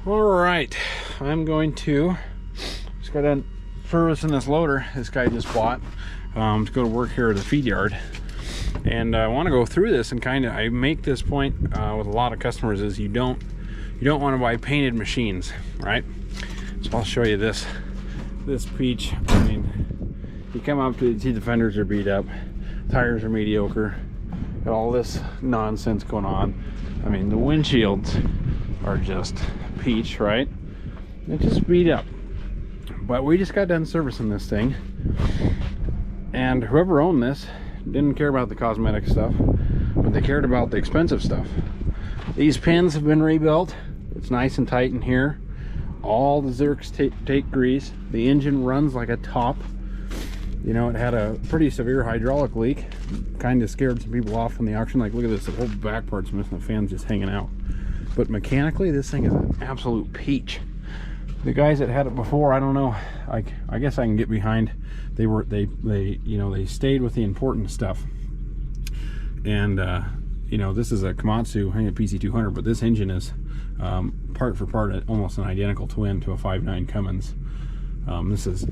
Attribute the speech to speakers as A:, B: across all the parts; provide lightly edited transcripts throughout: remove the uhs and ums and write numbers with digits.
A: All right, I'm going to just got done servicing this loader this guy just bought to go to work here at the feed yard, and I want to go through this and I make this point with a lot of customers is you don't want to buy painted machines, right? So I'll show you this peach. I mean, you come up to it, see the fenders are beat up, tires are mediocre, got all this nonsense going on. I mean, the windshields are just peach, right? It just beat up. But we just got done servicing this thing, and whoever owned this didn't care about the cosmetic stuff, but they cared about the expensive stuff. These pins have been rebuilt. It's nice and tight in here. All the Zerks take grease. The engine runs like a top. You know, it had a pretty severe hydraulic leak. Kind of scared some people off from the auction. Like, look at this, the whole back part's missing, the fan's just hanging out. But mechanically, this thing is an absolute peach. The guys that had it before, I don't know, I guess I can get behind. They stayed with the important stuff. And you know, this is a Komatsu, I think a PC200, but this engine is part for part almost an identical twin to a 5.9 Cummins. This is,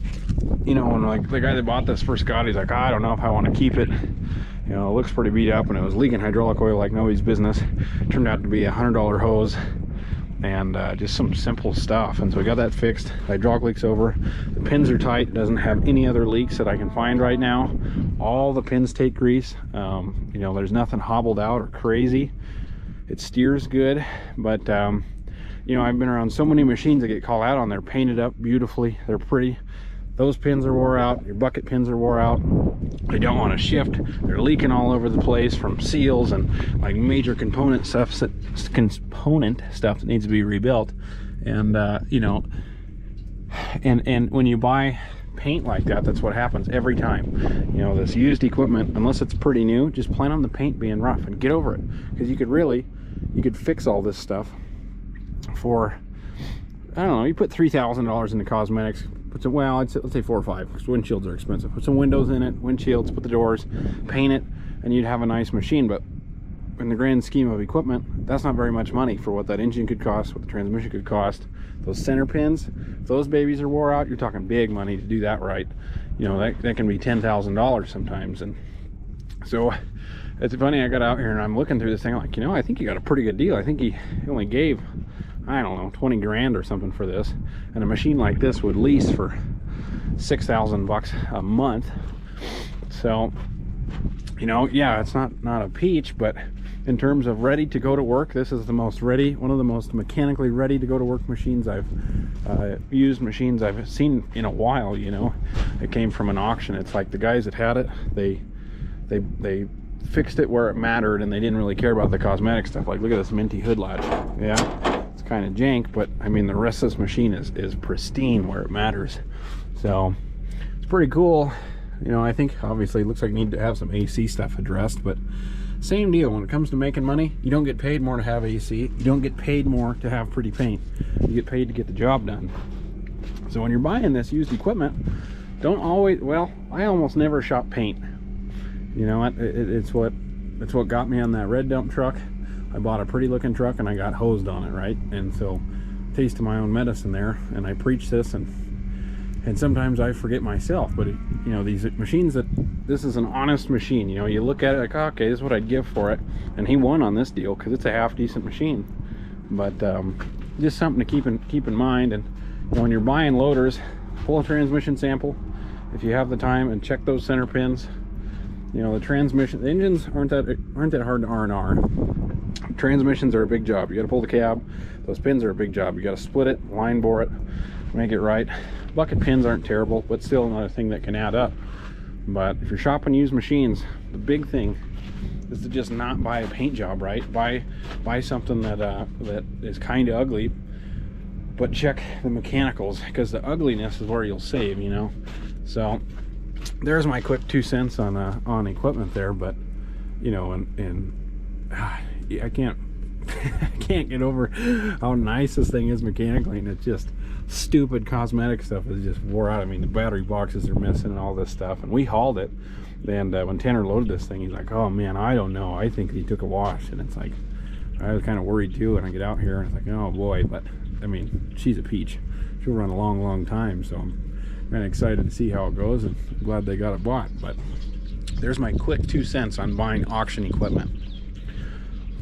A: you know, when like the guy that bought this first got, he's like, I don't know if I want to keep it. You know, it looks pretty beat up, and it was leaking hydraulic oil like nobody's business. It turned out to be a $100 hose and just some simple stuff. And so we got that fixed. Hydraulic leak's over. The pins are tight. Doesn't have any other leaks that I can find right now. All the pins take grease. You know, there's nothing hobbled out or crazy. It steers good, but you know, I've been around so many machines that get called out on. They're painted up beautifully. They're pretty. Those pins are wore out. Your bucket pins are wore out. They don't want to shift. They're leaking all over the place from seals and like major component stuff that needs to be rebuilt. And you know, and when you buy paint like that, that's what happens every time. You know, this used equipment, unless it's pretty new, just plan on the paint being rough and get over it, because you could fix all this stuff for, I don't know, you put $3,000 into cosmetics, put some, well, let's say 4 or 5, because windshields are expensive. Put some windows in it, windshields, put the doors, paint it, and you'd have a nice machine. But in the grand scheme of equipment, that's not very much money for what that engine could cost, what the transmission could cost. Those center pins, if those babies are wore out, you're talking big money to do that right. You know, that can be $10,000 sometimes. And so it's funny, I got out here and I'm looking through this thing, I'm like, you know, I think you got a pretty good deal. I think he only gave, I don't know, 20 grand or something for this, and a machine like this would lease for 6,000 bucks a month. So, you know, yeah, it's not a peach, but in terms of ready to go to work, this is the most ready, one of the most mechanically ready to go to work machines I've used, machines I've seen in a while. You know, it came from an auction. It's like the guys that had it, they fixed it where it mattered, and they didn't really care about the cosmetic stuff. Like, look at this minty hood latch. Yeah, kind of jank, but I mean, the rest of this machine is pristine where it matters. So it's pretty cool. You know, I think obviously it looks like you need to have some AC stuff addressed, but same deal. When it comes to making money, you don't get paid more to have AC. You don't get paid more to have pretty paint. You get paid to get the job done. So when you're buying this used equipment, don't always, well, I almost never shop paint. You know what, it's what got me on that red dump truck. I bought a pretty looking truck and I got hosed on it, right? And so, taste of my own medicine there, and I preach this, and sometimes I forget myself. But you know, these machines, this is an honest machine. You know, you look at it like, oh, okay, this is what I'd give for it, and he won on this deal because it's a half decent machine. But just something to keep in mind. And you know, when you're buying loaders, pull a transmission sample if you have the time, and check those center pins. You know, the engines aren't that hard to R&R. Transmissions are a big job. You got to pull the cab. Those pins are a big job. You got to split it, line bore it, make it right. Bucket pins aren't terrible, but still another thing that can add up. But if you're shopping used machines, the big thing is to just not buy a paint job, right? Buy something that is kind of ugly, but check the mechanicals, because the ugliness is where you'll save, you know. So there's my quick 2 cents on equipment there. But you know, I can't I can't get over how nice this thing is mechanically, and it's just stupid cosmetic stuff is just wore out. I mean, the battery boxes are missing and all this stuff, and we hauled it. And when Tanner loaded this thing, he's like, oh man, I don't know, I think he took a wash. And it's like, I was kind of worried too, and I get out here and it's like, oh boy. But I mean, she's a peach. She'll run a long time, so I'm kind of excited to see how it goes, and I'm glad they got it bought. But there's my quick 2 cents on buying auction equipment.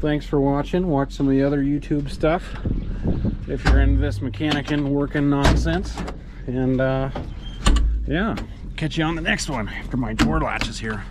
A: Thanks for watching. Watch some of the other YouTube stuff if you're into this mechanicking working nonsense. And yeah, catch you on the next one after my door latches here.